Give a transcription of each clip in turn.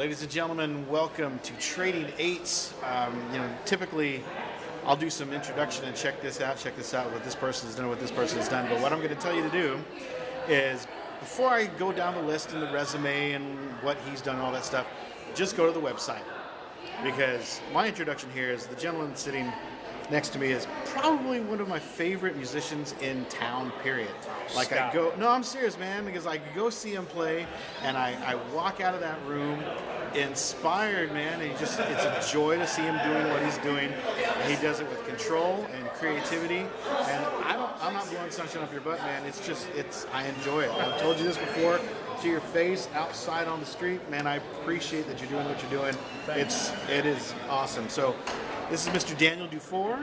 Ladies and gentlemen, welcome to Trading Eights. Typically I'll do some introduction and check this out, what this person has done, what this person has done. But what I'm going to tell you to do is, before I go down the list and the resume and what he's done and all that stuff, just go to the website. Because my introduction here is the gentleman sitting next to me is probably one of my favorite musicians in town, period. I'm serious, man, because I go see him play and I walk out of that room inspired, man, and it's a joy to see him doing what he's doing. He does it with control and creativity, and I'm not blowing sunshine up your butt, man. I enjoy it. I've told you this before to your face, outside on the street, man. I appreciate that you're doing what you're doing. It is awesome. So this is Mr. Daniel Dufour.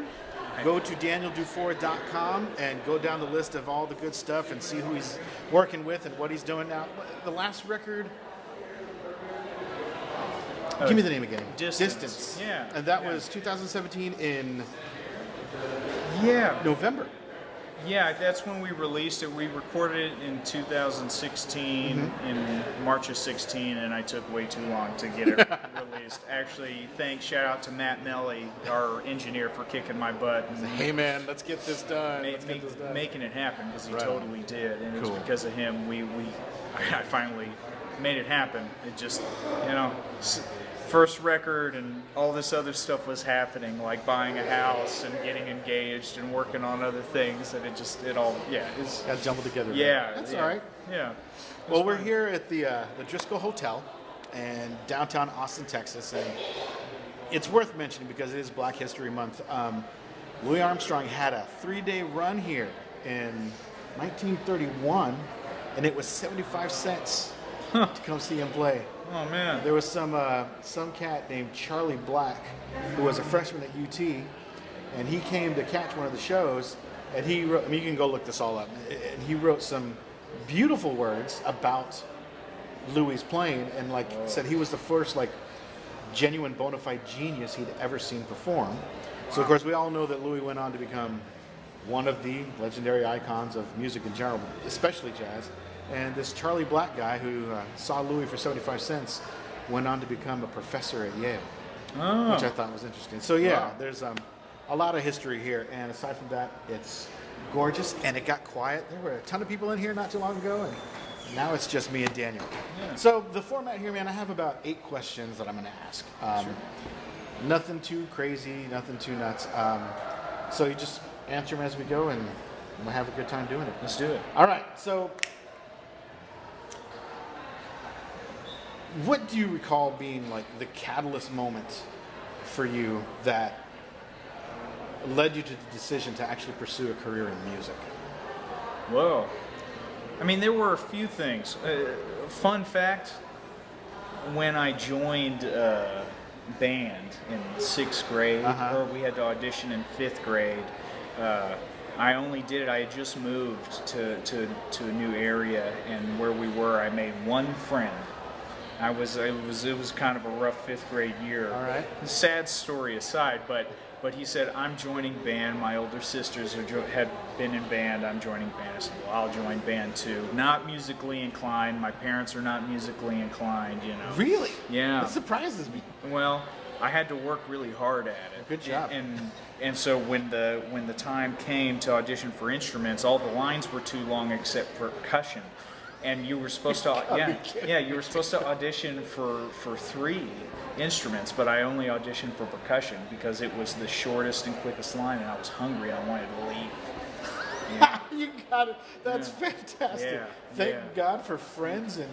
Go to danieldufour.com and go down the list of all the good stuff and see who he's working with and what he's doing now. The last record, give me the name again. Distance. Yeah. And that was 2017 in November. Yeah, that's when we released it. We recorded it in 2016, in March of 16, and I took way too long to get it released. Actually, shout out to Matt Melly, our engineer, for kicking my butt. And hey man, let's get this done. Making it happen, because he totally did. And it's because of him I finally made it happen. It just, first record and all this other stuff was happening, like buying a house and getting engaged and working on other things, and it all got jumbled together. Yeah, that's all right. Yeah. Well, we're here at the Driscoll Hotel in downtown Austin, Texas, and it's worth mentioning because it is Black History Month. Louis Armstrong had a 3-day run here in 1931, and it was 75 cents to come see him play. Oh man! There was some cat named Charlie Black who was a freshman at UT, and he came to catch one of the shows, and he wrote. You can go look this all up. And he wrote some beautiful words about Louis playing, and said he was the first genuine bona fide genius he'd ever seen perform. So of course we all know that Louis went on to become one of the legendary icons of music in general, especially jazz. And this Charlie Black guy who saw Louis for 75 cents went on to become a professor at Yale, which I thought was interesting. So there's a lot of history here. And aside from that, it's gorgeous, and it got quiet. There were a ton of people in here not too long ago, and now it's just me and Daniel. Yeah. So the format here, man, I have about 8 questions that I'm going to ask. Sure. Nothing too crazy, nothing too nuts. So you just answer them as we go, and we'll have a good time doing it. Let's do it. All right, so what do you recall being the catalyst moment for you that led you to the decision to actually pursue a career in music? Whoa. I mean, there were a few things. Fun fact, when I joined band in 6th grade, or we had to audition in 5th grade, I only did it, I had just moved to a new area, and where we were, I made one friend. It was kind of a rough 5th grade year. All right. Sad story aside, but he said, I'm joining band. My older sisters had been in band. I'm joining band. I said, well, I'll join band too. Not musically inclined. My parents are not musically inclined, Really? Yeah. That surprises me. Well, I had to work really hard at it. Good job. And so when the time came to audition for instruments, all the lines were too long except for percussion. And you were supposed to you were supposed to audition for 3 instruments, but I only auditioned for percussion because it was the shortest and quickest line, and I was hungry and I wanted to leave. Yeah. You got it. That's fantastic. Yeah. Thank God for friends and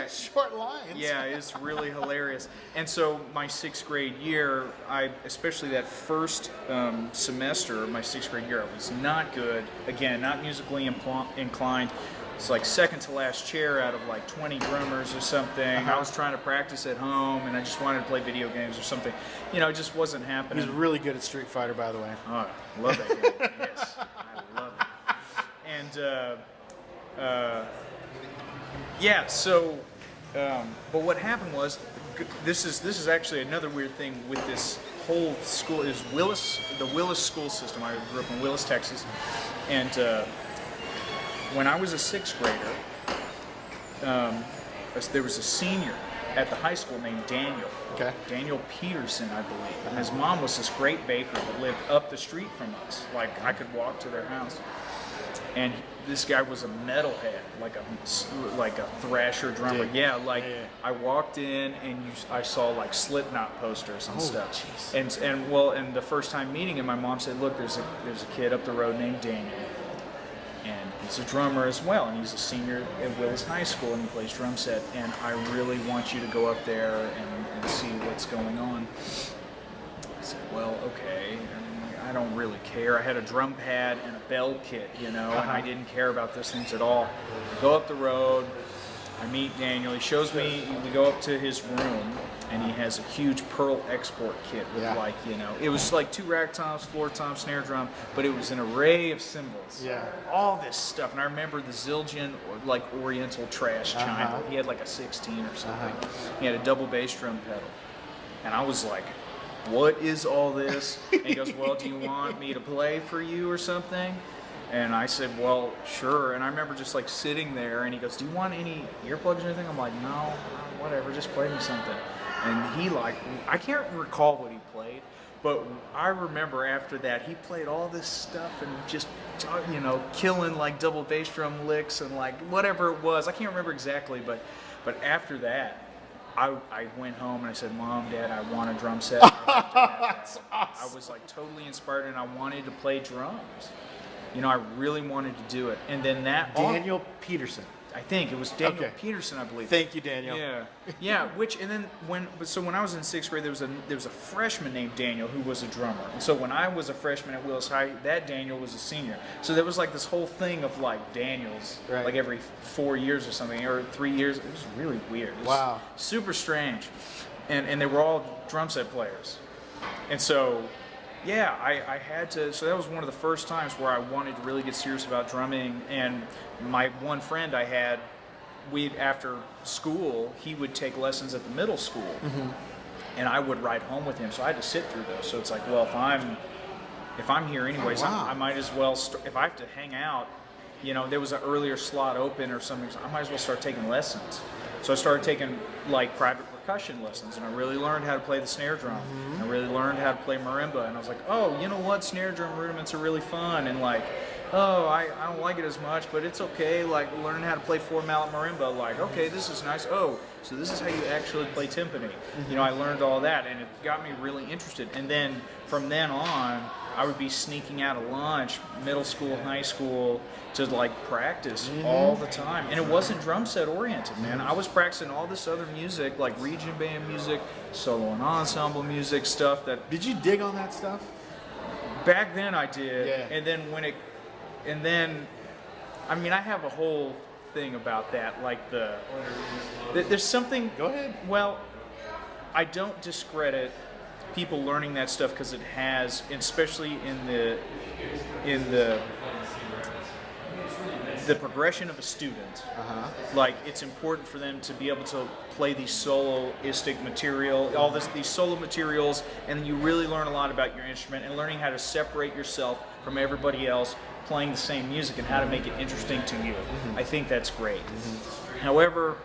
short lines. Yeah, it's really hilarious. And so my 6th grade year, especially that first semester of my 6th grade year, I was not good. Again, not musically inclined. It's second to last chair out of 20 drummers or something. I was trying to practice at home, and I just wanted to play video games or something. It just wasn't happening. He's really good at Street Fighter, by the way. Oh, I love that game. Yes, I love it. And so, but what happened was, this is actually another weird thing with this whole school is the Willis school system. I grew up in Willis, Texas, and when I was a 6th grader, there was a senior at the high school named Daniel. Okay. Daniel Peterson, I believe. And his mom was this great baker that lived up the street from us. Like, I could walk to their house. And this guy was a metalhead, like a thrasher drummer. Yeah, I walked in and I saw like Slipknot posters and stuff. Geez. And the first time meeting him, my mom said, "Look, there's a kid up the road named Daniel, and he's a drummer as well, and he's a senior at Willis High School, and he plays drum set. And I really want you to go up there and see what's going on." I said, "Well, okay." I don't really care. I had a drum pad and a bell kit, and I didn't care about those things at all. I go up the road, I meet Daniel. He shows me, we go up to his room, and he has a huge Pearl export kit with it was like 2 rack toms, floor tom, snare drum, but it was an array of cymbals. Yeah. All this stuff. And I remember the Zildjian, like Oriental trash chime. He had like a 16 or something. He had a double bass drum pedal. And I was like, "What is all this?" And he goes, "Well, do you want me to play for you or something?" And I said, "Well, sure." And I remember just like sitting there, and he goes, "Do you want any earplugs or anything?" I'm like, "No, whatever, just play me something." And he I can't recall what he played, but I remember after that, he played all this stuff and just, killing like double bass drum licks and like whatever it was. I can't remember exactly, but after that, I went home and I said, "Mom, Dad, I want a drum set." That's awesome. I was like totally inspired, and I wanted to play drums. I really wanted to do it. And then Daniel Peterson. I think it was Daniel Peterson, I believe. Thank you, Daniel. Yeah. When I was in 6th grade, there was a freshman named Daniel who was a drummer. And so when I was a freshman at Willis High, that Daniel was a senior. So there was like this whole thing of like Daniels, like every 4 years or something, or 3 years. It was really weird. It was super strange, and they were all drum set players, and so. Yeah, I had to, so that was one of the first times where I wanted to really get serious about drumming. And my one friend I had, after school, he would take lessons at the middle school, and I would ride home with him, so I had to sit through those. So it's like, well, if I'm here anyways, I might as well, if I have to hang out, there was an earlier slot open or something, so I might as well start taking lessons. So I started taking like private percussion lessons, and I really learned how to play the snare drum. I really learned how to play marimba, and I was like, "Oh, you know what? Snare drum rudiments are really fun." And like, "Oh, I don't like it as much, but it's okay." Like learning how to play 4-mallet marimba, like, "Okay, this is nice. Oh, so this is how you actually play timpani." I learned all that, and it got me really interested. And then from then on, I would be sneaking out of lunch, middle school, high school, to like practice all the time. And it wasn't drum set oriented, man. I was practicing all this other music, like region band music, solo and ensemble music, stuff that... Did you dig on that stuff? Back then I did. Yeah. And then I have a whole thing about that, like there's something... Go ahead. Well, I don't discredit people learning that stuff, because it has, especially in the progression of a student, like it's important for them to be able to play these soloistic material, these solo materials, and you really learn a lot about your instrument and learning how to separate yourself from everybody else playing the same music and how to make it interesting to you. I think that's great. However,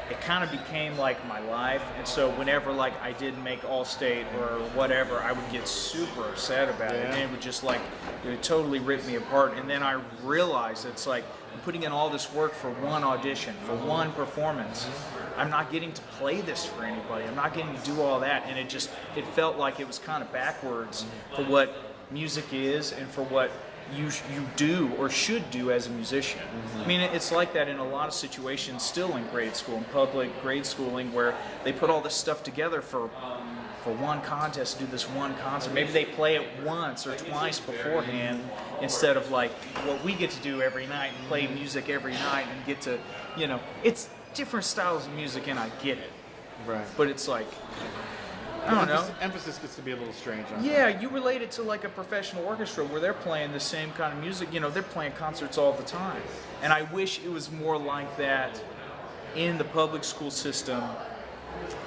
it kind of became like my life, and so whenever like I didn't make All-State or whatever, I would get super upset about it, and it would just like, it would totally rip me apart. And then I realized it's like I'm putting in all this work for one audition, for one performance. I'm not getting to play this for anybody. I'm not getting to do all that, and it felt like it was kind of backwards for what music is and for what you do or should do as a musician. I mean, it's like that in a lot of situations still in grade school, in public grade schooling, where they put all this stuff together for one contest, do this one concert. Maybe they play it once or twice beforehand instead of like what we get to do every night and play music every night and get to, it's different styles of music, and I get it. Right. But it's like, I don't know. Emphasis gets to be a little strange on that. You relate it to like a professional orchestra where they're playing the same kind of music. They're playing concerts all the time. And I wish it was more like that in the public school system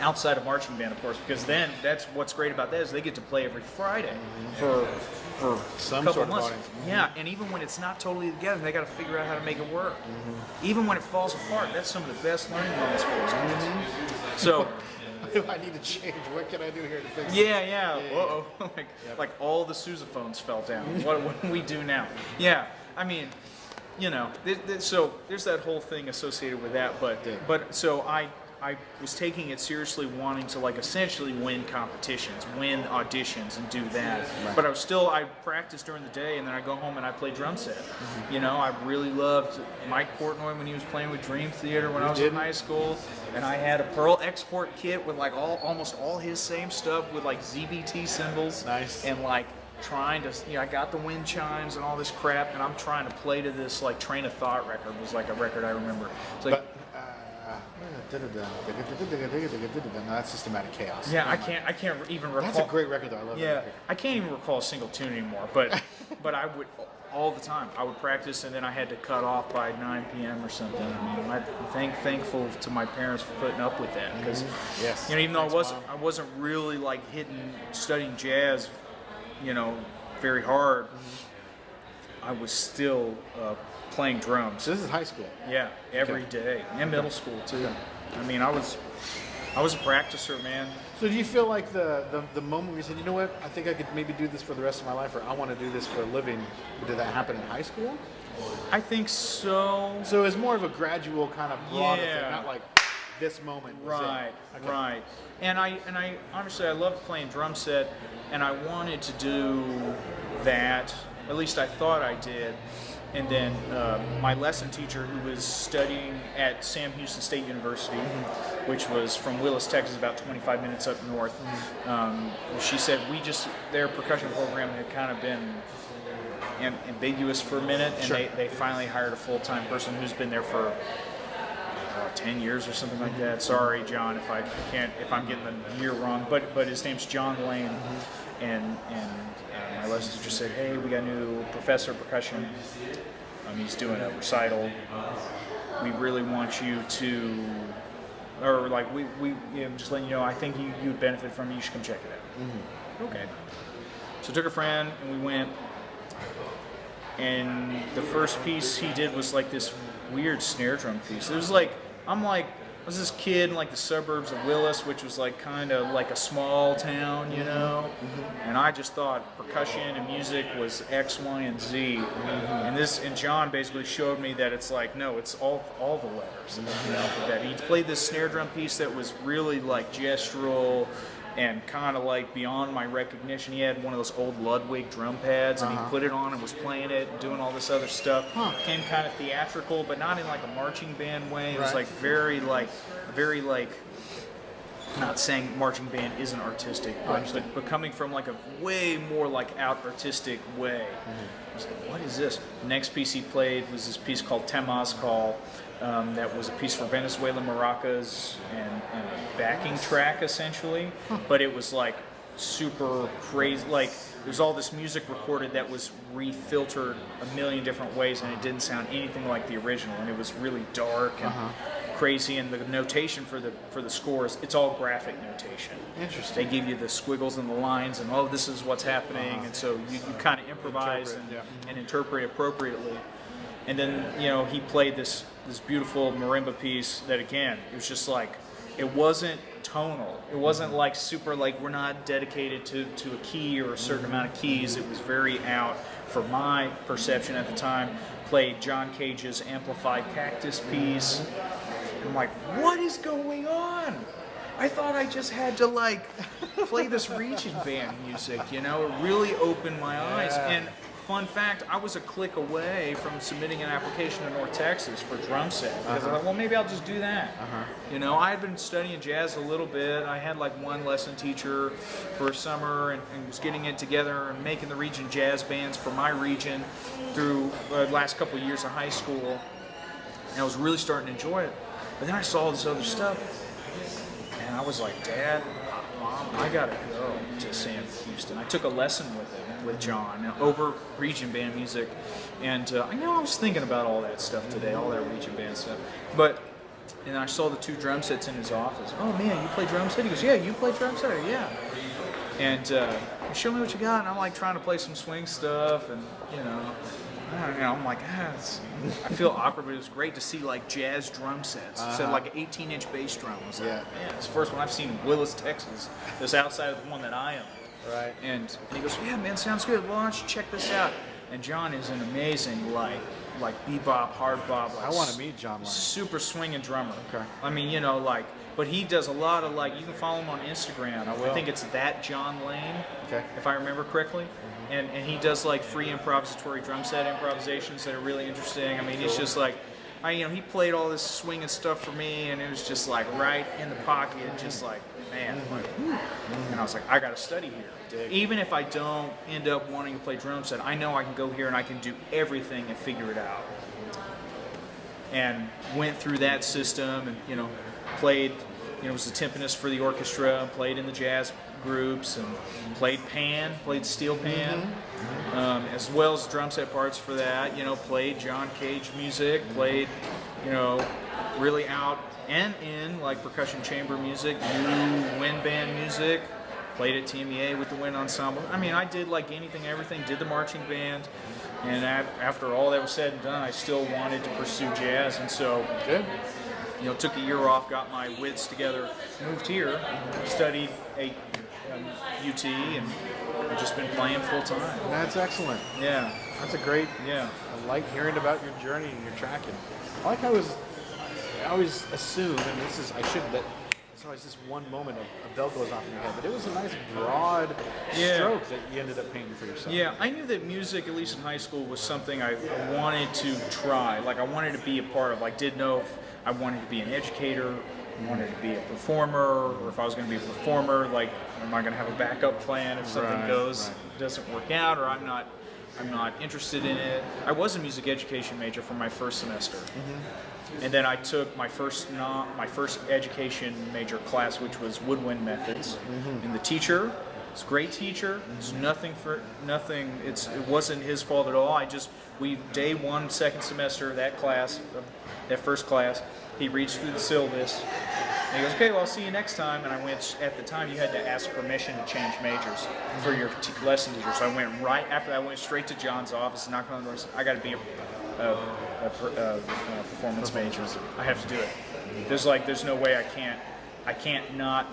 outside of marching band, of course, because then that's what's great about that is they get to play every Friday for Some a couple sort of months. audience. Yeah, and even when it's not totally together, they got to figure out how to make it work. Even when it falls apart, that's some of the best learning moments for those kids. So. What do I need to change? What can I do here to fix it? Yeah. Uh-oh. like all the sousaphones fell down. What do we do now? Yeah, I mean, so there's that whole thing associated with that. But so I was taking it seriously, wanting to like essentially win competitions, win auditions, and do that. Right. But I practiced during the day, and then I go home and I play drum set. I really loved Mike Portnoy when he was playing with Dream Theater when I was in high school, and I had a Pearl export kit with like almost all his same stuff with like ZBT cymbals. Nice. And like trying to, I got the wind chimes and all this crap, and I'm trying to play to this like Train of Thought record. Was like a record I remember. It's like. No, that's Systematic Chaos. Yeah, I can't even recall. That's a great record, though. I love that Yeah, record. I can't even recall a single tune anymore. But I would all the time. I would practice, and then I had to cut off by 9 p.m. or something. I mean, I'm thankful to my parents for putting up with that because, Yes. even though Thanks, I wasn't really like studying jazz, very hard. I was still playing drums. So this is high school. Yeah, every day, and middle school too. I mean, I was a practicer, man. So do you feel like the moment where you said, you know what, I think I could maybe do this for the rest of my life, or I want to do this for a living, did that happen in high school? I think so. So it's more of a gradual kind of broader Yeah. thing, not like this moment was Right, it. Okay. right. And I honestly, I loved playing drum set, and I wanted to do that. At least I thought I did. And then my lesson teacher, who was studying at Sam Houston State University, which was from Willis, Texas, about 25 minutes up north, she said their percussion program had kind of been ambiguous for a minute, and Sure. they finally hired a full-time person who's been there for 10 years or something like that. Sorry, John, if I'm getting the year wrong, but his name's John Lane, and my lesson teacher said, hey, we got a new professor of percussion. He's doing a recital. We really want you to, or like we just letting you know, I think you would benefit from it. You should come check it out. Okay. So I took a friend and we went. And the first piece he did was like this weird snare drum piece. It was like I was this kid in like the suburbs of Willis, which was like kind of like a small town, and I just thought percussion and music was X, Y, and Z, and John basically showed me that it's like, no, it's all the letters in the alphabet. He played this snare drum piece that was really like gestural and kind of like beyond my recognition. He had one of those old Ludwig drum pads, and he put it on and was playing it and doing all this other stuff. Became kind of theatrical, but not in like a marching band way. It was like very like, not saying marching band isn't artistic, but coming from like a way more like out artistic way. I was like, what is this? The next piece he played was this piece called Temas Call. That was a piece for Venezuelan maracas and a backing track essentially, but it was like super crazy. Like there's all this music recorded that was refiltered a million different ways, and it didn't sound anything like the original, and it was really dark and crazy. And the notation for the scores, it's all graphic notation. Interesting. They give you the squiggles and the lines, and this is what's happening, and so you kind of improvise and interpret appropriately. And then he played this beautiful marimba piece that, again, it was just like, it wasn't tonal. It wasn't like super like we're not dedicated to a key or a certain amount of keys. It was very out, for my perception at the time. Played John Cage's Amplified Cactus piece. And I'm like, what is going on? I thought I just had to like play this region band music, It really opened my eyes. And fun fact, I was a click away from submitting an application to North Texas for drum set because I thought, well, maybe I'll just do that. I had been studying jazz a little bit. I had like one lesson teacher for a summer and was getting it together and making the region jazz bands for my region through the last couple of years of high school. And I was really starting to enjoy it. But then I saw all this other stuff, and I was like, Dad, Mom, I gotta go to Sam Houston. I took a lesson with John over region band music, and I was thinking about all that stuff today, all that region band stuff. But and I saw the 2 drum sets in his office. Oh man, you play drum set? He goes, yeah, you play drum set? Yeah. And show me what you got. And I'm like trying to play some swing stuff, and I'm like, I feel awkward, but it was great to see like jazz drum sets. So like an 18-inch bass drum was like, man, it's the first one I've seen in Willis, Texas. That's outside of the one that I own. Right. And he goes, yeah, man, sounds good. Well, why don't you check this out? And John is an amazing like bebop, hard bop. Like, I want to meet John Lane. Super swinging drummer. Okay. I mean, but he does a lot of like, you can follow him on Instagram. I think it's that John Lane, if I remember correctly. And he does like free improvisatory drum set improvisations that are really interesting. I mean, he's just like, he played all this swinging stuff for me, and it was just like right in the pocket, just like, man, like, and I was like, I got to study here. Even if I don't end up wanting to play drum set, I know I can go here and I can do everything and figure it out. And went through that system, and played, was the timpanist for the orchestra, played in the jazz groups, and played steel pan, as well as drum set parts for that. Played John Cage music, played, really out and in like percussion chamber music, new wind band music. Played at TMEA with the wind ensemble. I mean, I did like anything, everything. Did the marching band, and after all that was said and done, I still wanted to pursue jazz, and so took a year off, got my wits together, moved here, studied at UT, and I've just been playing full time. That's excellent. Yeah, that's a great. Yeah, I like hearing about your journey and your tracking. I always assume, and it's always this one moment a bell goes off in your head, but it was a nice broad stroke that you ended up painting for yourself. Yeah, I knew that music, at least in high school, was something I wanted to try. Like I wanted to be a part of. Like didn't know if I wanted to be an educator, I wanted to be a performer, or if I was going to be a performer, like am I going to have a backup plan if something doesn't work out, or I'm not interested in it. I was a music education major for my first semester. And then I took my first education major class, which was woodwind methods. And the teacher was a great teacher. It's nothing. It wasn't his fault at all. Day 1, second semester, that first class, he reads through the syllabus. And he goes, okay, well, I'll see you next time. And I went, at the time, you had to ask permission to change majors for your lesson teacher. So I went right after that, I went straight to John's office, knocked on the door, and said, I got to be a performance major. I have to do it. There's no way I can't not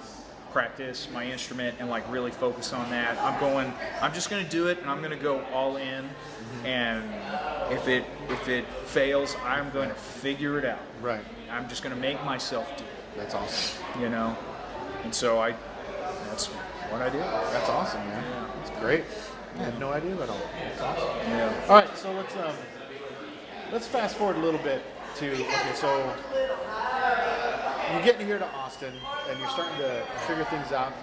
practice my instrument and like really focus on that. I'm just going to do it, and I'm going to go all in. And if it fails, I'm going to figure it out. Right. I'm just going to make myself do it. That's awesome. And so that's what I did. That's awesome, man. Yeah. That's great. I had no idea at all. That's awesome. Yeah. All right, so let's fast forward a little bit to so you're getting here to Austin and you're starting to figure things out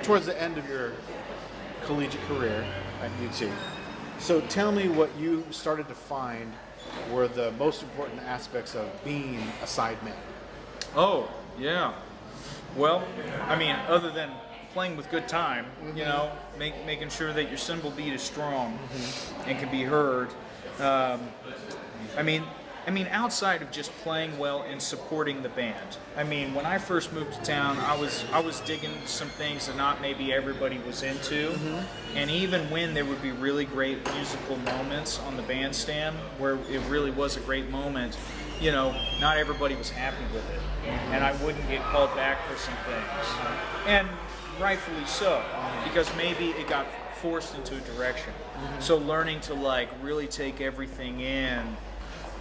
towards the end of your collegiate career at UT. So tell me what you started to find were the most important aspects of being a sideman. Oh, yeah. Well, I mean, other than playing with good time, making sure that your cymbal beat is strong and can be heard. I mean, outside of just playing well and supporting the band. I mean, when I first moved to town, I was digging some things that not maybe everybody was into. And even when there would be really great musical moments on the bandstand where it really was a great moment, not everybody was happy with it. And I wouldn't get called back for some things. And rightfully so, because maybe it got forced into a direction. So learning to like really take everything in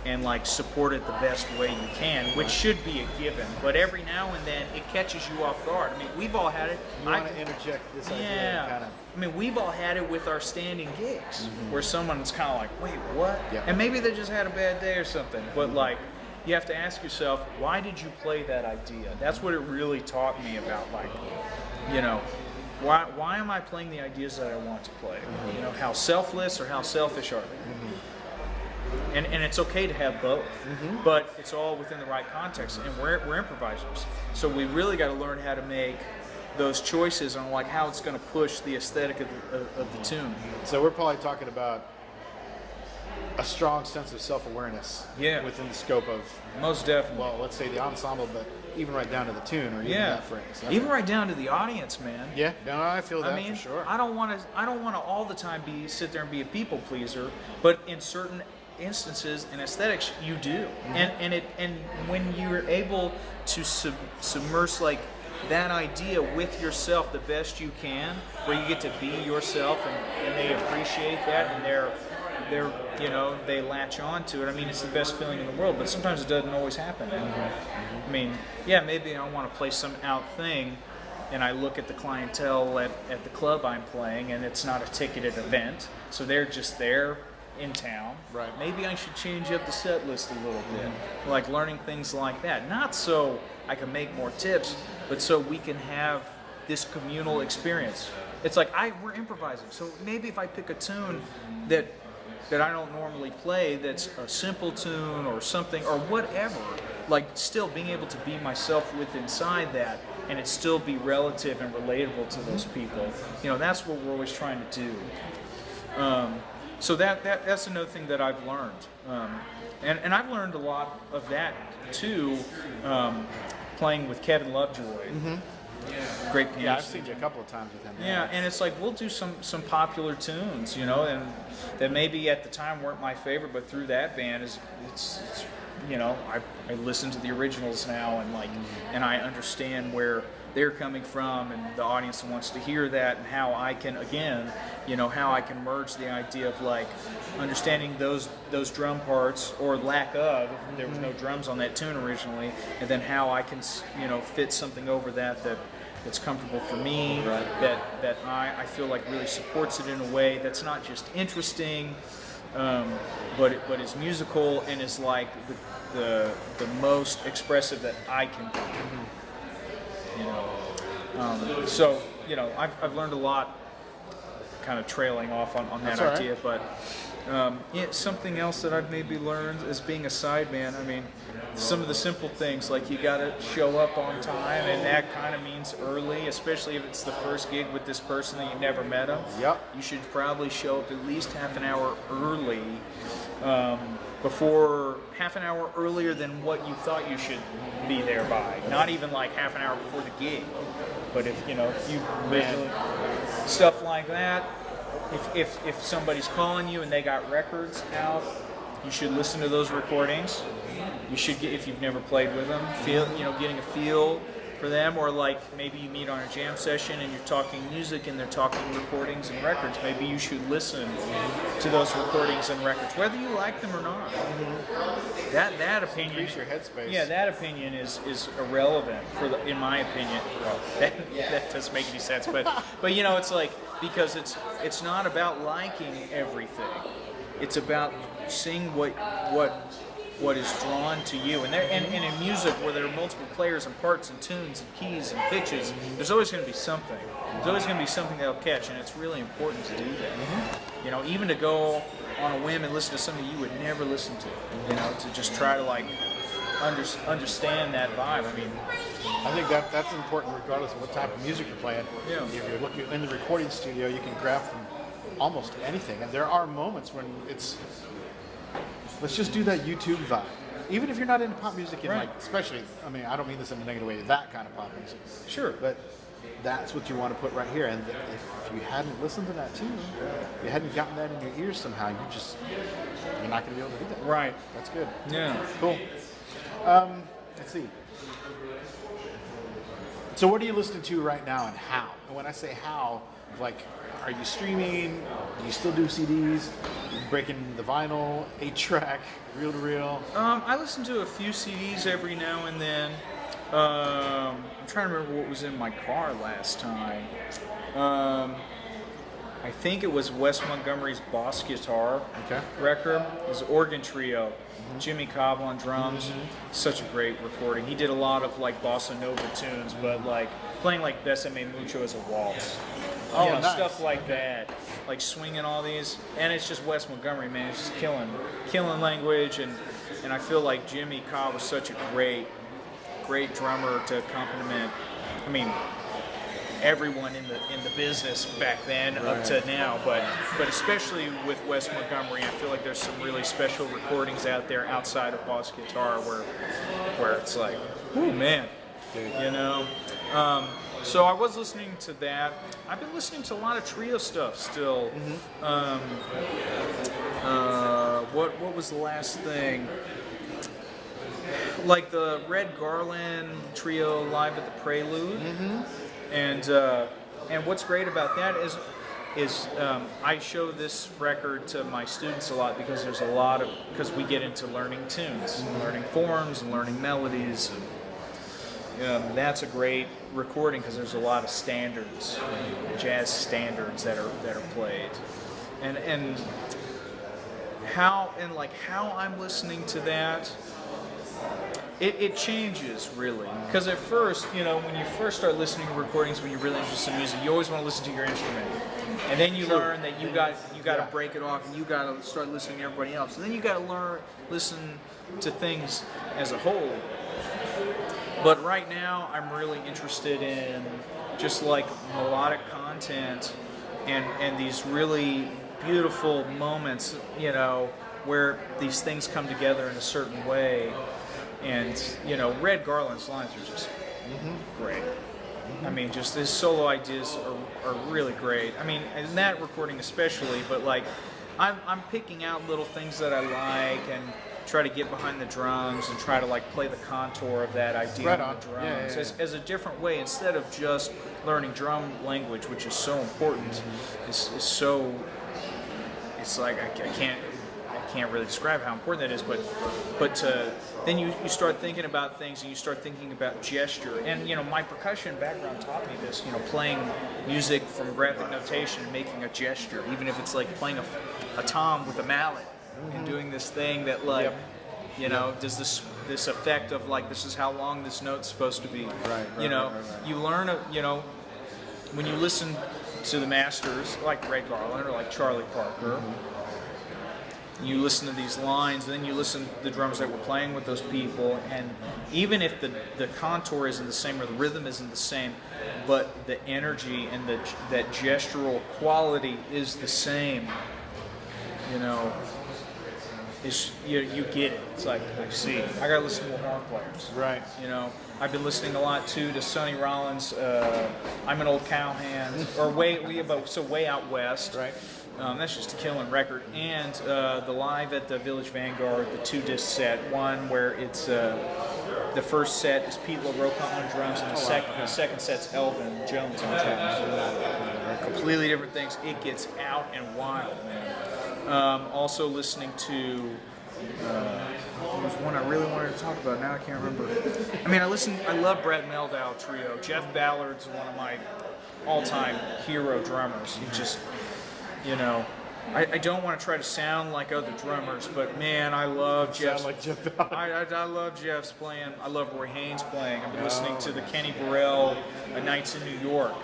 and like support it the best way you can, which should be a given. But every now and then it catches you off guard. I mean, we've all had it. You want to interject this idea? Kind of. I mean, we've all had it with our standing gigs, where someone's kind of like, wait, what? Yeah. And maybe they just had a bad day or something. But like, you have to ask yourself, why did you play that idea? That's what it really taught me about, like, why am I playing the ideas that I want to play? How selfless or how selfish are they? And it's okay to have both, but it's all within the right context. And we're improvisers, so we really got to learn how to make those choices on like how it's going to push the aesthetic of the tune. So we're probably talking about a strong sense of self-awareness within the scope of, most definitely. well, let's say the ensemble, but even right down to the tune or even that phrase. Even right down to the audience, man. Yeah, no, I feel that for sure. I don't want to all the time sit there and be a people pleaser, but in certain instances and aesthetics you do. And when you're able to submerge like that idea with yourself the best you can, where you get to be yourself and they appreciate that and they're they latch on to it. I mean, it's the best feeling in the world, but sometimes it doesn't always happen. I mean, maybe I want to play some out thing, and I look at the clientele at the club I'm playing, and it's not a ticketed event, so they're just there in town. Right. Maybe I should change up the set list a little bit, like learning things like that. Not so I can make more tips, but so we can have this communal experience. It's like we're improvising, so maybe if I pick a tune that I don't normally play, that's a simple tune or something or whatever, like still being able to be myself with inside that, and it still be relative and relatable to those people. That's what we're always trying to do. So that's another thing that I've learned, and I've learned a lot of that too, playing with Kevin Lovejoy. Great pianist. Yeah, I've seen you a couple of times with him. Yeah, and it's like we'll do some popular tunes, and that maybe at the time weren't my favorite, but through that band it's I listen to the originals now and I understand where they're coming from, and the audience wants to hear that, and how I can merge the idea of like understanding those drum parts or lack of, if there was no drums on that tune originally, and then how I can fit something over that's comfortable for me, that I feel like really supports it in a way that's not just interesting, but is musical and is like the most expressive that I can do. So I've learned a lot, kind of trailing off on that idea, but something else that I've maybe learned is being a sideman. I mean, some of the simple things, like you got to show up on time, and that kind of means early, especially if it's the first gig with this person that you've never met them. Yep. You should probably show up at least half an hour early, before half an hour earlier than what you thought you should be there by. Not even like half an hour before the gig, but if you visually stuff like that. If somebody's calling you and they got records out, you should listen to those recordings. You should get, if you've never played with them, getting a feel for them, or like maybe you meet on a jam session and you're talking music and they're talking recordings and records. Maybe you should listen to those recordings and records, whether you like them or not. That opinion, increase your headspace. Yeah, that opinion is irrelevant in my opinion. Well, that doesn't make any sense, but it's like, because it's not about liking everything. It's about seeing what is drawn to you, and in music where there are multiple players and parts and tunes and keys and pitches, there's always going to be something. There's always going to be something that'll catch, and it's really important to do that. Even to go on a whim and listen to something you would never listen to. To just try to like understand that vibe. I mean, I think that's important regardless of what type of music you're playing. Yeah. If you're looking in the recording studio, you can grab from almost anything, and there are moments when it's, let's just do that YouTube vibe. Even if you're not into pop music, and especially, I mean, I don't mean this in a negative way, that kind of pop music. Sure. But that's what you want to put right here. And if you hadn't listened to that tune, you hadn't gotten that in your ears somehow, you're not going to be able to do that. Right. That's good. Yeah. Cool. Let's see. So what are you listening to right now, and how? And when I say how, like, are you streaming? Do you still do CDs? Are you breaking the vinyl, 8-track, reel-to-reel? I listen to a few CDs every now and then. I'm trying to remember what was in my car last time. I think it was Wes Montgomery's Boss Guitar record. It was an organ trio. Jimmy Cobb on drums. Such a great recording. He did a lot of like bossa nova tunes, but like playing like Besame Mucho as a waltz. Nice. Stuff like that. Like swinging all these, and it's just Wes Montgomery, man. It's just killing language, and I feel like Jimmy Cobb was such a great drummer to accompaniment. I mean, everyone in the business back then up to now, but especially with Wes Montgomery, I feel like there's some really special recordings out there outside of Boss Guitar where it's like, oh man, you know. So I was listening to that. I've been listening to a lot of trio stuff still. What was the last thing? Like the Red Garland trio live at the Prelude, and what's great about that is I show this record to my students a lot because because we get into learning tunes, and learning forms, and learning melodies. And, that's a great recording because there's a lot of standards, jazz standards that are played, and how I'm listening to that. It changes really, because at first, when you first start listening to recordings, when you're really interested in music, you always want to listen to your instrument, and then you learn that you got to break it off, and you got to start listening to everybody else, and then you got to listen to things as a whole. But right now, I'm really interested in just like melodic content and these really beautiful moments, where these things come together in a certain way. And, Red Garland's lines are just great. I mean, just his solo ideas are really great. I mean, in that recording especially, but like, I'm picking out little things that I like and try to get behind the drums and try to like play the contour of that idea on the drums as a different way, instead of just learning drum language, which is so important. It's like I can't really describe how important that is, but then you start thinking about things, and you start thinking about gesture. And my percussion background taught me this. Playing music from graphic notation and making a gesture, even if it's like playing a tom with a mallet and doing this thing that does this effect of like, this is how long this note's supposed to be. You learn when you listen to the masters like Red Garland or like Charlie Parker. You listen to these lines, and then you listen to the drums that were playing with those people, and even if the contour isn't the same or the rhythm isn't the same, but the energy and that gestural quality is the same, you get it. It's like, I see, I gotta listen to horn players. Right. I've been listening a lot to Sonny Rollins. I'm an Old Cowhand, or way out west. Right. That's just a killing record. And the live at the Village Vanguard, the 2-disc set, one where it's the first set is Pete LaRocca on drums, and the second set's Elvin Jones on drums. Completely different things. It gets out and wild, man. Also listening to there was one I really wanted to talk about. Now I can't remember. I mean, I love Brett Meldau Trio. Jeff Ballard's one of my all-time hero drummers. He just, I don't want to try to sound like other drummers, but man, I love Jeff's. Sound like Jeff Ballard. I love Jeff's playing. I love Roy Haynes playing. I've been listening to the Kenny Burrell Nights in New York.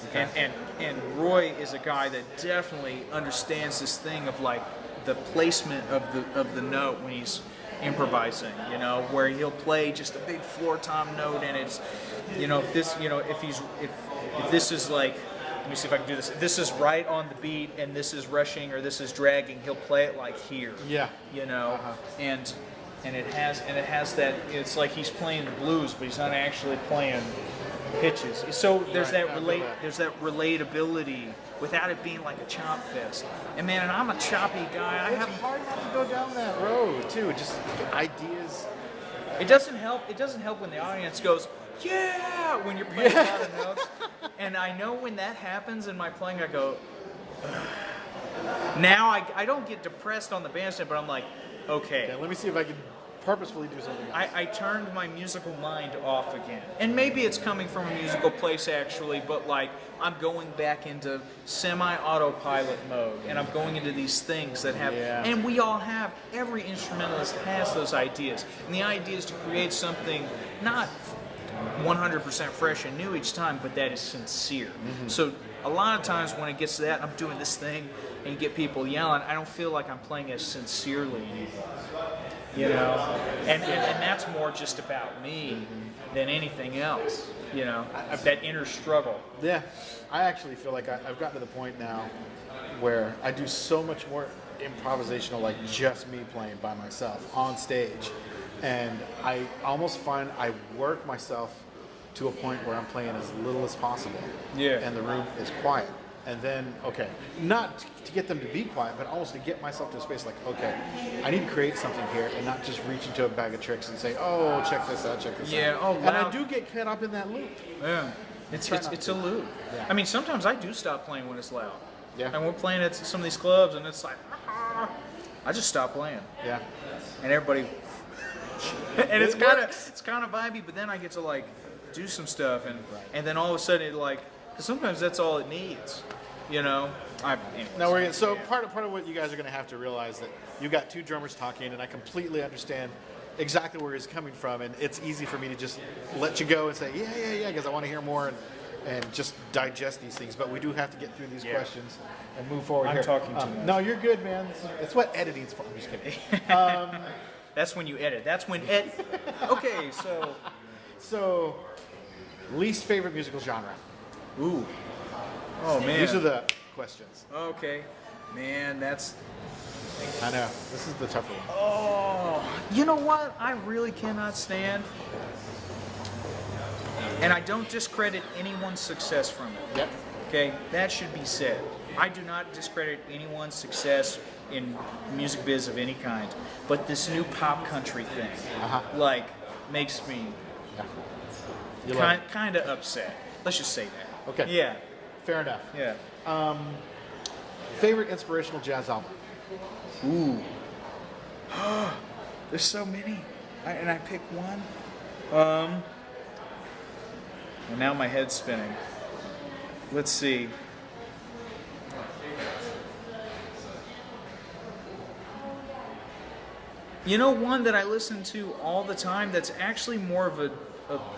Okay. And Roy is a guy that definitely understands this thing of like the placement of the note when he's improvising, where he'll play just a big floor tom note, and it's, if this is like, let me see if I can do this. This is right on the beat, and this is rushing, or this is dragging. He'll play it like here. Yeah. And it has that. It's like he's playing the blues, but he's not actually playing pitches. So there's there's that relatability without it being like a chop fest. And man, and I'm a choppy guy. It's hard not to go down that road too. Just ideas. It doesn't help. It doesn't help when the audience goes, yeah, when you're playing a lot of notes. And I know when that happens in my playing, I go, ugh. Now I don't get depressed on the bandstand, but I'm like, okay. Let me see if I can purposefully do something else. I turned my musical mind off again. And maybe it's coming from a musical place actually, but like I'm going back into semi-autopilot mode, and I'm going into these things that have, and we all have, every instrumentalist has those ideas. And the idea is to create something not 100% fresh and new each time, but that is sincere. So a lot of times when it gets to that, I'm doing this thing, and you get people yelling, I don't feel like I'm playing as sincerely anymore. you know, and that's more just about me than anything else, you know, that inner struggle. Yeah, I actually feel like I've gotten to the point now where I do so much more improvisational, like just me playing by myself on stage, and I almost find I work myself to a point where I'm playing as little as possible. Yeah. And the room is quiet. And then, okay, not to get them to be quiet, but almost to get myself to a space like, okay, I need to create something here and not just reach into a bag of tricks and say, oh, check this out, check this out. Yeah, oh, And I wow. do get caught up in that loop. Yeah. It's a loop. Yeah. I mean, sometimes I do stop playing when it's loud. Yeah. And we're playing at some of these clubs, and it's like, I just stop playing. Yeah. And everybody, and it's kind of vibey. But then I get to like do some stuff, and then all of a sudden it like, because sometimes that's all it needs, you know. Anyways, Now part of what you guys are going to have to realize that you've got two drummers talking, and I completely understand exactly where he's coming from, and it's easy for me to just let you go and say yeah, because I want to hear more and just digest these things. But we do have to get through these questions and move forward. I'm here. talking too much. No, you're good, man. It's what editing's for. I'm just kidding. That's when you edit. That's when Okay, So, least favorite musical genre. Ooh. Oh man. These are the questions. Okay. Man, that's. I know. This is the tougher one. Oh, you know what? I really cannot stand. And I don't discredit anyone's success from it. Yep. Okay, that should be said. I do not discredit anyone's success in music biz of any kind. But this new pop country thing, like, makes me kind of upset. Let's just say that. Okay. Yeah. Fair enough. Yeah. Favorite inspirational jazz album. Ooh. There's so many. And I pick one. Well, now my head's spinning. Let's see. You know, one that I listen to all the time that's actually more of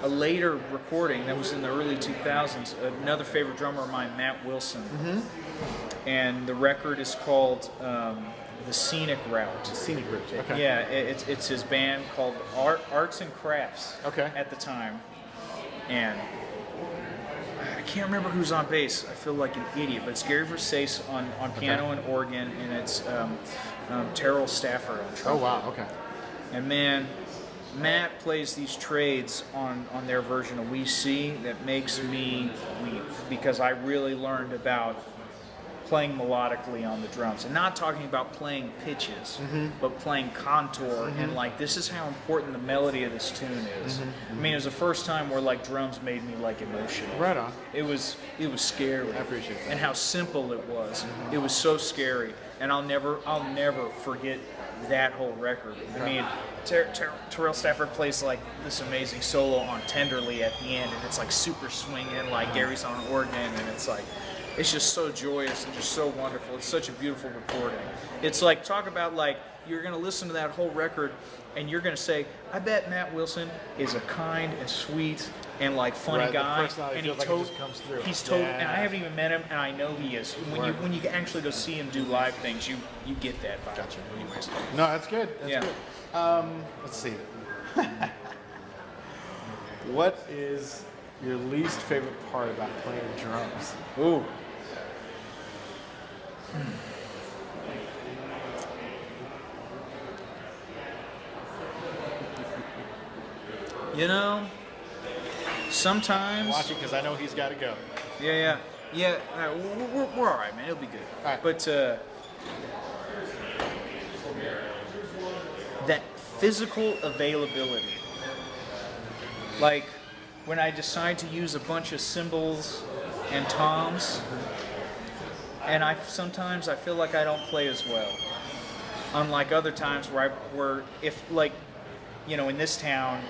a later recording that was in the early 2000s. Another favorite drummer of mine, Matt Wilson. Mm-hmm. And the record is called The Scenic Route. Scenic Route. Okay. Yeah, it's his band called Arts and Crafts. Okay. At the time, and I can't remember who's on bass. I feel like an idiot, but it's Gary Versace on piano and organ, and it's Terrell Stafford on trumpet. Oh wow. Okay. And man, Matt plays these trades on their version of We See that makes me weep, because I really learned about playing melodically on the drums, and not talking about playing pitches, but playing contour, and like, this is how important the melody of this tune is. I mean, it was the first time where like drums made me like emotional. Right on. It was scary. I appreciate that. And how simple it was. It was so scary, and I'll never forget that whole record. I mean, Terrell Stafford plays like this amazing solo on Tenderly at the end, and it's like super swinging, like Gary's on organ, and it's like, it's just so joyous and just so wonderful. It's such a beautiful recording. It's like, talk about like, you're going to listen to that whole record and you're going to say, I bet Matt Wilson is a kind and sweet and like funny guy. And feels like it just comes through. He's total, and I haven't even met him, and I know he is. When you actually go see him do live things, you get that vibe. Gotcha. Anyways. No, that's good. That's good. Let's see. What is your least favorite part about playing drums? Ooh. You know, sometimes. Watch it, because I know he's got to go. Yeah. We're all right, man. It'll be good. All right. But that physical availability, like when I decide to use a bunch of cymbals and toms, and sometimes I feel like I don't play as well. Unlike other times where if like, you know, in this town,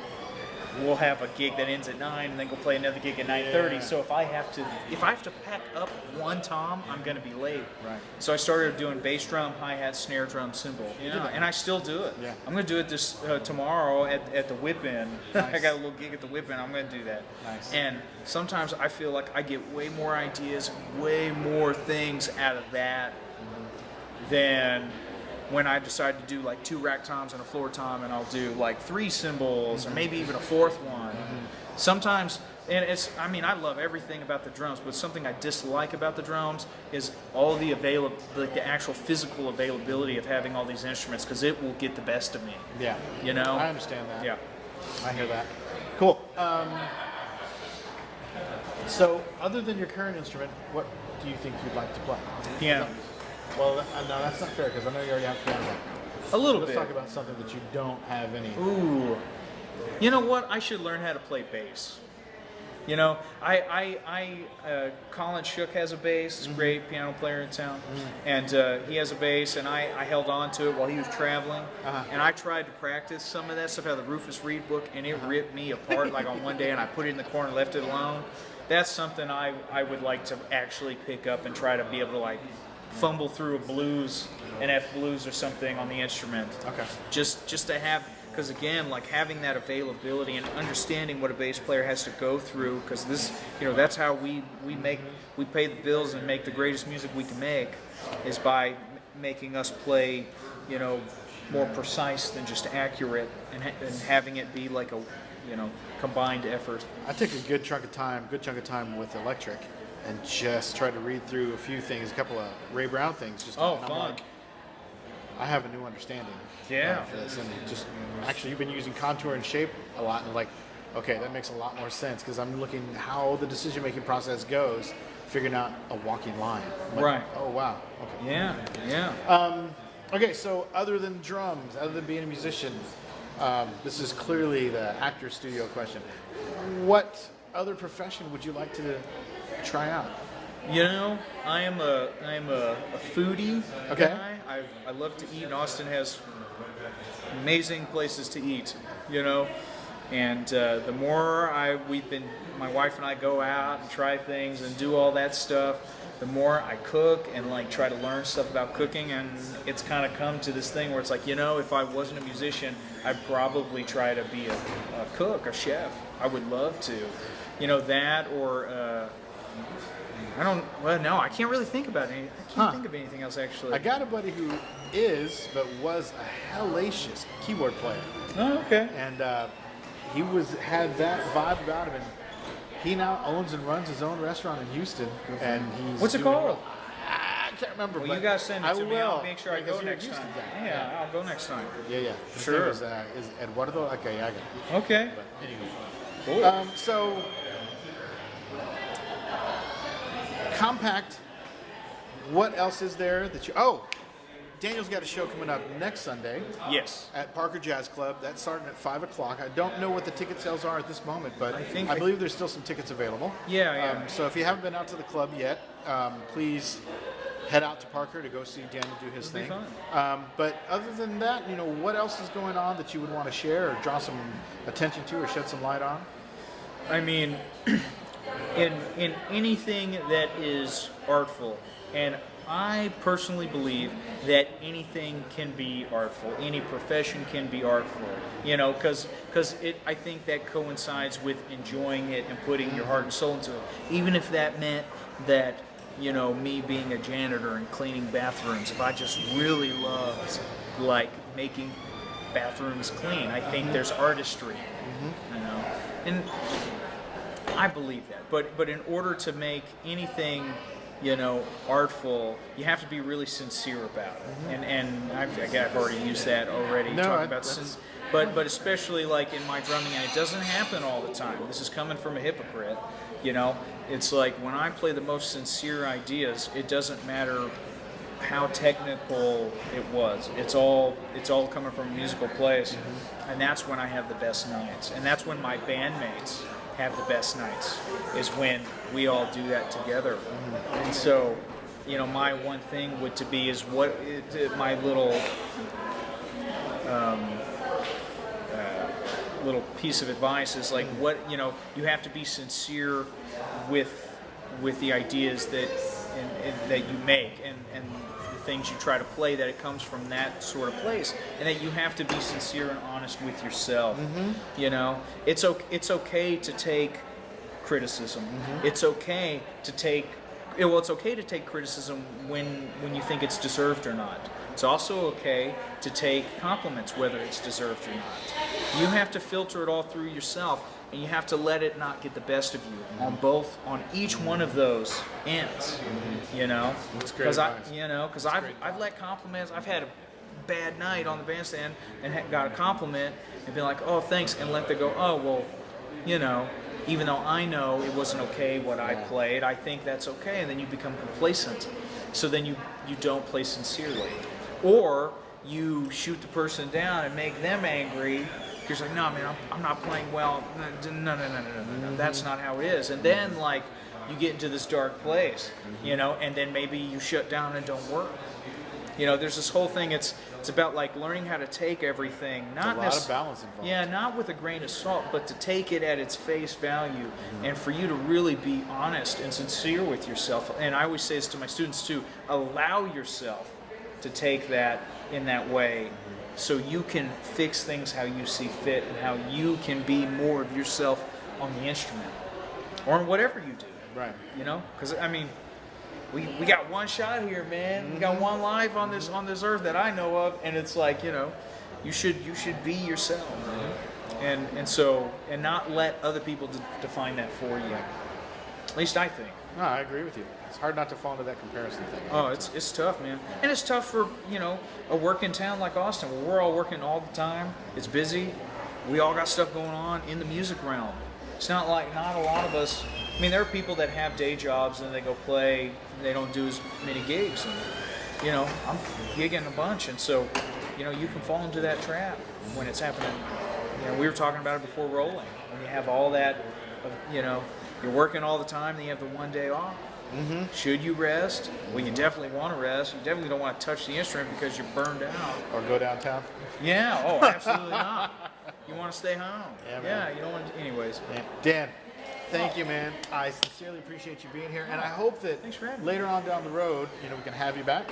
we'll have a gig that ends at 9 and then go play another gig at 9:30. Yeah. So if I have to pack up one tom, I'm gonna be late. Right. So I started doing bass drum, hi-hat, snare drum, cymbal. Yeah, and I still do it. Yeah. I'm gonna do it this tomorrow at the Whip In. Nice. I got a little gig at the Whip In. I'm gonna do that. Nice. And sometimes I feel like I get way more ideas, way more things out of that than when I decide to do like 2 rack toms and a floor tom, and I'll do like 3 cymbals or maybe even a 4th one. Sometimes, and I mean, I love everything about the drums, but something I dislike about the drums is all the the actual physical availability of having all these instruments, because it will get the best of me. Yeah. You know? I understand that. Yeah. I hear that. Cool. So, other than your current instrument, what do you think you'd like to play? Piano. Well, no, that's not fair, because I know you already have piano. A little Let's bit. talk about something that you don't have any. Ooh. You know what? I should learn how to play bass. You know, Colin Shook has a bass. He's a great piano player in town, and he has a bass, and I held on to it while he was traveling, and I tried to practice some of that stuff out of the Rufus Reed book, and it ripped me apart like on one day, and I put it in the corner and left it alone. That's something I would like to actually pick up and try to be able to like fumble through a blues, an F blues or something on the instrument. Okay. Just to have. Because again, like having that availability and understanding what a bass player has to go through, because this, you know, that's how we pay the bills and make the greatest music we can make, is by making us play, you know, more precise than just accurate, and having it be like a, you know, combined effort. I take a good chunk of time with electric, and just try to read through a few things, a couple of Ray Brown things. Just fun. Like, I have a new understanding. Yeah. Of this, and just actually, you've been using contour and shape a lot, and like, okay, that makes a lot more sense, because I'm looking how the decision-making process goes, figuring out a walking line. Like, right. Oh wow. Okay. Yeah. Okay, so other than drums, other than being a musician, this is clearly the actor studio question. What other profession would you like to try out? You know, I am a foodie guy. I love to eat, and Austin has amazing places to eat, you know. And the more my wife and I go out and try things and do all that stuff, the more I cook and like try to learn stuff about cooking. And it's kind of come to this thing where it's like, you know, if I wasn't a musician, I'd probably try to be a cook, a chef. I would love to, you know, that or. I can't really think about it. I can't think of anything else, actually. I got a buddy who was a hellacious keyboard player. Oh, okay. And he had that vibe about him, and he now owns and runs his own restaurant in Houston. And he's What's it called? I can't remember. Well, but you guys send it to me. I'll make sure I because go you're a next Houston time. guy. Yeah, I'll go next time. Yeah. His Sure. name is Eduardo. Okay, yeah, I got it. Okay. But anyway. Cool. So, compact. What else is there that you? Oh, Daniel's got a show coming up next Sunday. Yes. At Parker Jazz Club. That's starting at 5 o'clock. I don't know what the ticket sales are at this moment, but I believe there's still some tickets available. Yeah. So if you haven't been out to the club yet, please head out to Parker to go see Daniel do his thing. It'll be fun. But other than that, you know, what else is going on that you would want to share or draw some attention to or shed some light on? I mean, in anything that is artful, and I personally believe that anything can be artful. Any profession can be artful, you know, because I think that coincides with enjoying it and putting your heart and soul into it. Even if that meant that, you know, me being a janitor and cleaning bathrooms, if I just really loved like making bathrooms clean, I think there's artistry, you know, and I believe that. But in order to make anything, you know, artful, you have to be really sincere about it. And I've already used that already. But especially like in my drumming, and it doesn't happen all the time. This is coming from a hypocrite. You know, it's like when I play the most sincere ideas, it doesn't matter how technical it was. It's all coming from a musical place, and that's when I have the best nights. And that's when my bandmates have the best nights, is when we all do that together. And so, you know, my one thing my little little piece of advice is like, what, you know, you have to be sincere with the ideas that you make and the things you try to play, that it comes from that sort of place, and that you have to be sincere and honest with yourself. You know, it's okay to take criticism. It's okay to take well, it's okay to take criticism when you think it's deserved or not. It's also okay to take compliments whether it's deserved or not. You have to filter it all through yourself, and you have to let it not get the best of you on each one of those ends. You know, because I've let compliments. I've had a bad night on the bandstand and got a compliment and been like, oh, thanks, and let them go, oh, well, you know, even though I know it wasn't okay what I played, I think that's okay, and then you become complacent. So then you don't play sincerely. Or you shoot the person down and make them angry because you're like, no, man, I'm not playing well. No, that's not how it is. And then, like, you get into this dark place, you know, and then maybe you shut down and don't work. You know, there's this whole thing. It's about like learning how to take everything, not a lot of balance involved. Yeah, not with a grain of salt, but to take it at its face value, and for you to really be honest and sincere with yourself. And I always say this to my students too: allow yourself to take that in that way, so you can fix things how you see fit and how you can be more of yourself on the instrument or in whatever you do. Right. You know, because I mean, we got one shot here, man. We got one life on this earth that I know of, and it's like, you know, you should be yourself, and so not let other people define that for you. At least I think. No, I agree with you. It's hard not to fall into that comparison thing. Oh, it's tough, man, and it's tough for, you know, a working town like Austin where we're all working all the time. It's busy. We all got stuff going on in the music realm. It's not like not a lot of us. I mean, there are people that have day jobs and they go play. And they don't do as many gigs. And, you know, I'm gigging a bunch, and so, you know, you can fall into that trap when it's happening. You know, we were talking about it before rolling. When you have all that, you know, you're working all the time, then you have the one day off. Should you rest? Well, you definitely want to rest. You definitely don't want to touch the instrument because you're burned out. Or go downtown. Yeah. Oh, absolutely not. You want to stay home. Yeah, you don't want to. Anyways. Dan, thank you, man. I sincerely appreciate you being here, and I hope that Thanks for having me. later on down the road, you know, we can have you back.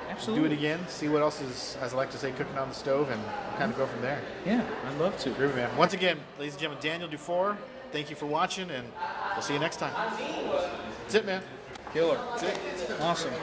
Absolutely. Do it again. See what else is, as I like to say, cooking on the stove, and kind of go from there. Yeah, I'd love to. Groovy, man. Once again, ladies and gentlemen, Daniel Dufour. Thank you for watching, and we'll see you next time. That's it, man. Killer. That's it. Awesome.